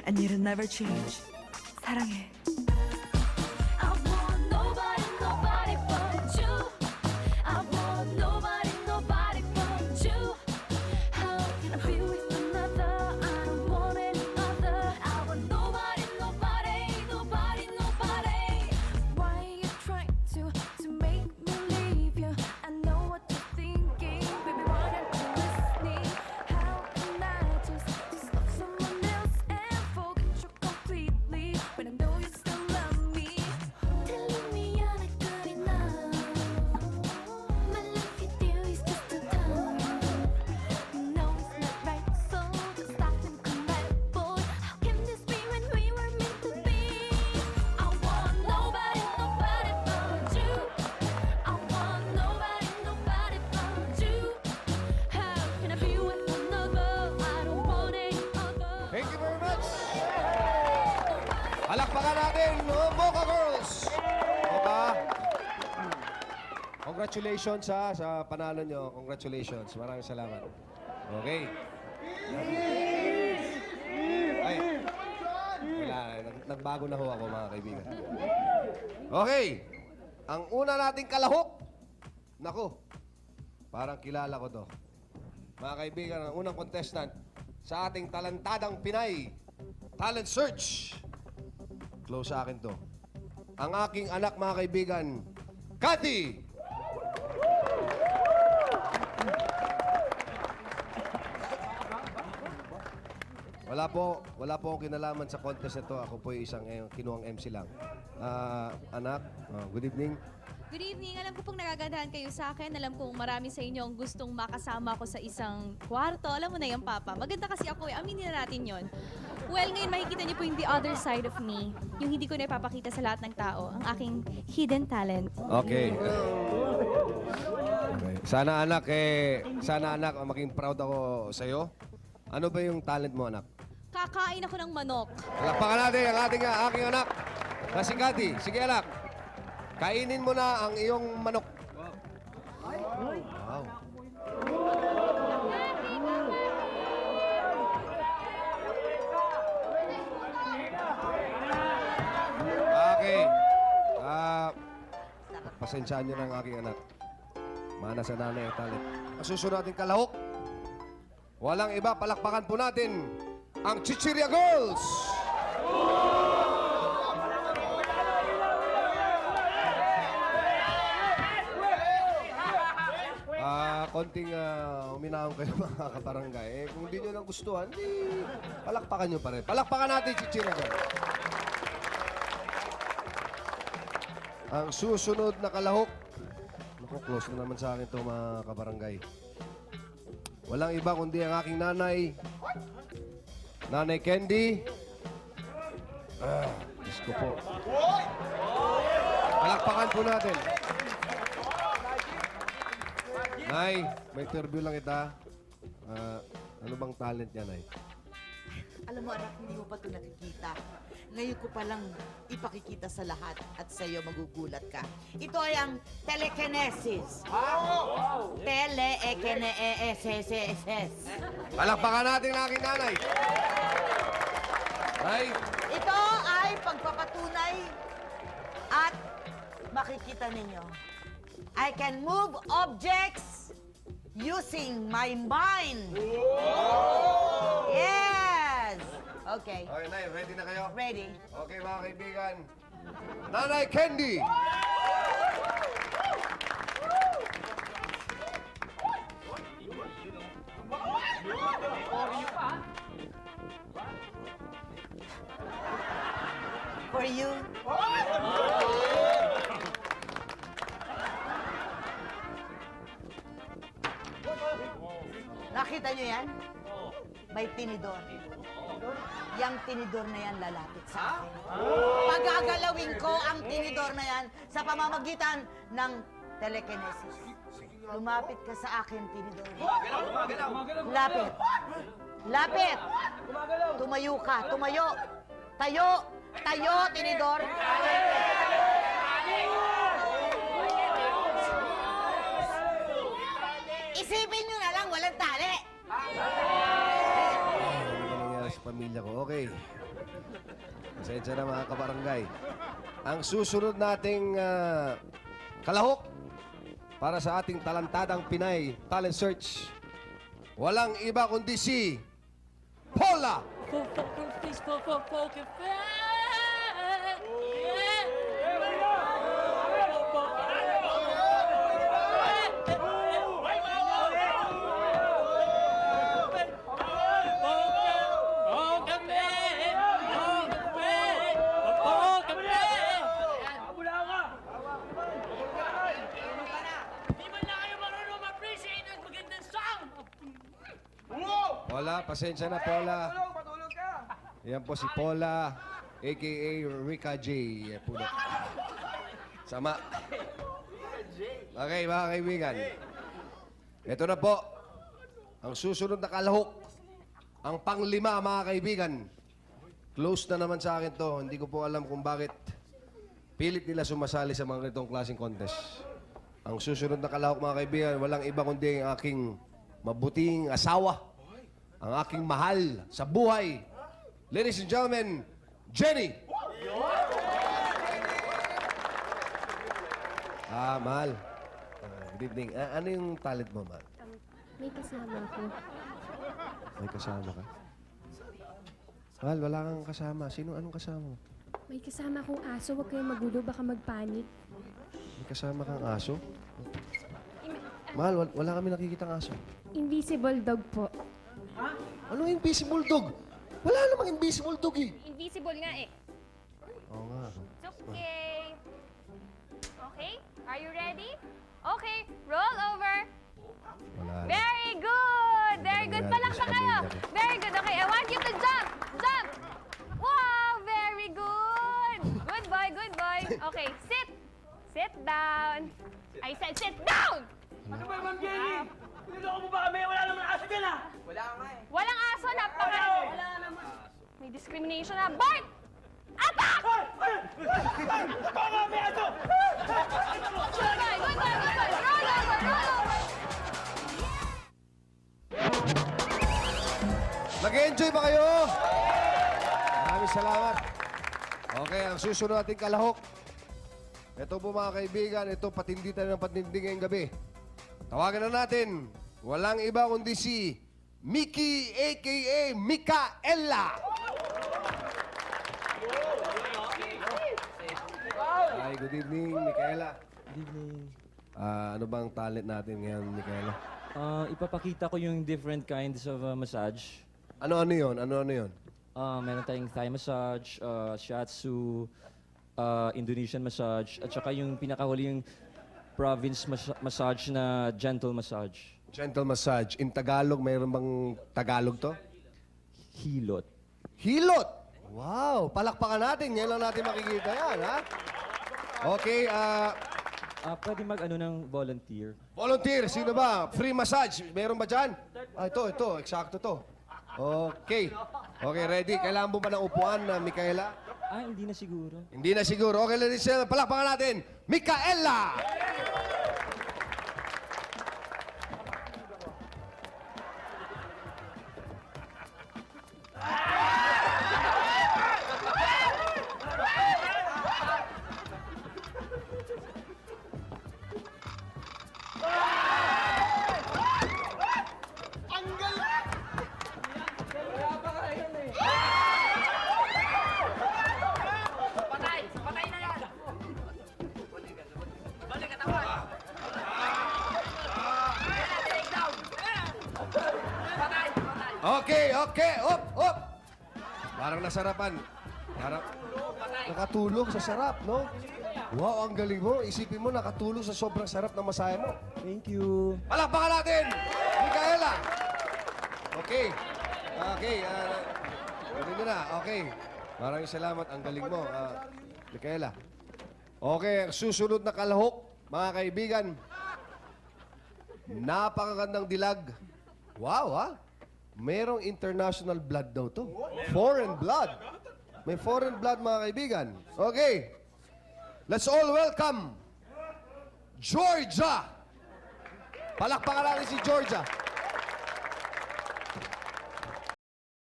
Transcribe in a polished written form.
And it'll never change. 사랑해. I want nobody, nobody but you. I want nobody, nobody but you. How can I be with another? I don't want any other. I want nobody, nobody, nobody, nobody. Why are you trying to make me leave you? I know what you're thinking, baby. Why aren't you listening? How can I just love someone else and forget you completely when I know you still love me? Telling me you're not good enough. My love with you is just a tongue. You know it's not right, so just stop and come back, boy. How can this be when we were meant to be? I want nobody, nobody but you. I want nobody, nobody but you. How can I be with another? I don't want any other. Thank you very much. Palakpakan natin, Mocha Girls. Mocha. Congratulations sa panalo nyo. Congratulations. Maraming salamat. Okay. Ay. Wala. Nagbago na ho ako, mga kaibigan. Okay. Ang una nating kalahok. Naku. Parang kilala ko to. Mga kaibigan, ang unang contestant sa ating talentadang Pinay Talent Search. Close sa akin to. Ang aking anak, mga kaibigan, Cathy! Wala po akong kinalaman sa contest na to. Ako po yung isang kinuhang MC lang. Anak, good evening. Good evening. Alam ko pong nagagandahan kayo sa akin. Alam kong marami sa inyo ang gustong makasama ko sa isang kwarto. Alam mo na yan, Papa. Maganda kasi ako eh. Aminin na natin yon. Well, ngayon makikita niyo po yung the other side of me. Yung hindi ko na ipapakita sa lahat ng tao. Ang aking hidden talent. Okay. Sana anak, maging proud ako sa iyo. Ano ba yung talent mo, anak? Kakain ako ng manok. Palakpakan natin ang aking anak na si Cathy. Sige, anak. Kainin mo na ang iyong manok. Wow. Okay. Pasensyaan niyo na ang aking anak. Mana sa nanay ang talent. Ang susunod natin kalahok. Walang iba, palakpakan po natin ang Chichirya Girls! Konting uminahon kayo mga kabarangay. Kung hindi nyo nagustuhan, di palakpakan nyo pa rin. Palakpakan natin, Chichirya Girls. Ang susunod na kalahok. Naku, close na naman sa akin ito mga kabarangay. Walang iba kundi ang aking nanay. Nanay Candy. Diyos ko po. Palakpakan po natin. Nay, may interview lang kita. Ano bang talent niya, Nay? Alam mo, anak, hindi mo pa ito nakikita. Ngayon ko palang ipakikita sa lahat at sa iyo magugulat ka. Ito ay ang telekinesis. Telekinesis. Palakpakan natin ang aking nanay. Nay, Ito ay pagpapatunay at makikita ninyo. I can move objects using my mind. Yes! Okay. okay, Nay, ready na kayo? Ready? Okay, mga kaibigan. Nanay Candy! For you. Nakita nyo yan? May tinidor. Yang tinidor na yan lalapit sa akin. Pagagalawin ko ang tinidor na yan sa pamamagitan ng telekinesis. Lumapit ka sa akin, tinidor. Lapit. Lapit. Tumayo ka. Tumayo. Tayo. Tayo, tinidor. Isipin nyo na lang, walang tali. Ano ba nangyari sa pamilya ko. Okay. Pasensya na mga kabarangay. Ang susunod nating kalahok para sa ating talentadang Pinay Talent Search. Walang iba kundi si Paula! Paula, pasensya na Paula. Yan po si Paula, a.k.a. Rika J. Puno. Sama. Okay, mga kaibigan. Ito na po. Ang susunod na kalahok. Ang panglima, mga kaibigan. Close na naman sa akin to. Hindi ko po alam kung bakit pilit nila sumasali sa mga ganitong klaseng contest. Ang susunod na kalahok, mga kaibigan, walang iba kundi ang aking mabuting asawa. Ang aking mahal sa buhay. Ladies and gentlemen, Jenny! Mahal. Good evening. Ano yung talent mo, mahal? May kasama ako. May kasama ka? Mahal, wala kang kasama. Anong kasama mo? May kasama akong aso. Huwag kayong magulo. Baka magpanik. May kasama kang aso? Mahal, wala kami nakikitang aso. Invisible dog po. Ano invisible dog? Wala namang invisible dog eh. Invisible nga eh. Oo nga. It's okay. Okay? Are you ready? Okay, roll over. Wala. Very good! Very good. Nangyari Palakpak sa kayo. pamilya ko. Very good. Okay, I want you to jump. Jump! Wow, very good. Good boy, good boy. Okay, sit. Sit down. I said sit down! Ano ba, Ma'am Jenny? Niloko mo ba kami? Wala naman aso dyan, ha? Walang aso, napaka... Wala naman. May discrimination na. Bart! Attack! Baka nga may aso! Good boy, good boy, good boy. Roll over, roll over. Nag-enjoy ba kayo? Maraming salamat. Okay, ang susunod nating kalahok. Ito po mga kaibigan, ito patindi tayo ng patindi ngayong gabi. Tawagan na natin. Walang iba kundi si Mickey a.k.a. Mikaela. Hi, good evening, Mikaela. Good evening. Ano bang talent natin ngayon, Mikaela? Ipapakita ko yung different kinds of massage. Ano-ano yun? Ano-ano yun? Meron tayong Thai massage, shiatsu, Indonesian massage, at saka yung pinakahuli yung province massage na gentle massage. Gentle massage. In Tagalog, mayroon bang Tagalog to? Hilot. Hilot! Wow! Palakpakan natin. Ngayon lang natin makikita yan, ha? Okay, Pwede mag-ano ng volunteer. volunteer. Sino ba? Free massage. Meron ba dyan? Ito. Eksakto to. Okay. Okay, ready? Kailangan mo ba ng upuan, Mikaela? Hindi na siguro. Hindi na siguro. Okay, ladies and gentlemen, palakpakan natin. Mikaela! Okay. Up. Parang nasarapan. Parang nakatulog sa sarap, no? Wow, ang galing mo. Isipin mo, nakatulog sa sobrang sarap ng masaya mo. Thank you. Palakpakan natin! Mikaela! Okay. Ulit na. Okay. Maraming salamat. Ang galing mo, Mikaela. Okay, ang susunod na kalahok, mga kaibigan. Napakagandang dilag. Wow, ha? Merong international blood daw to. Foreign blood. May foreign blood, mga kaibigan. Okay. Let's all welcome Georgia. Palakpakan natin si Georgia.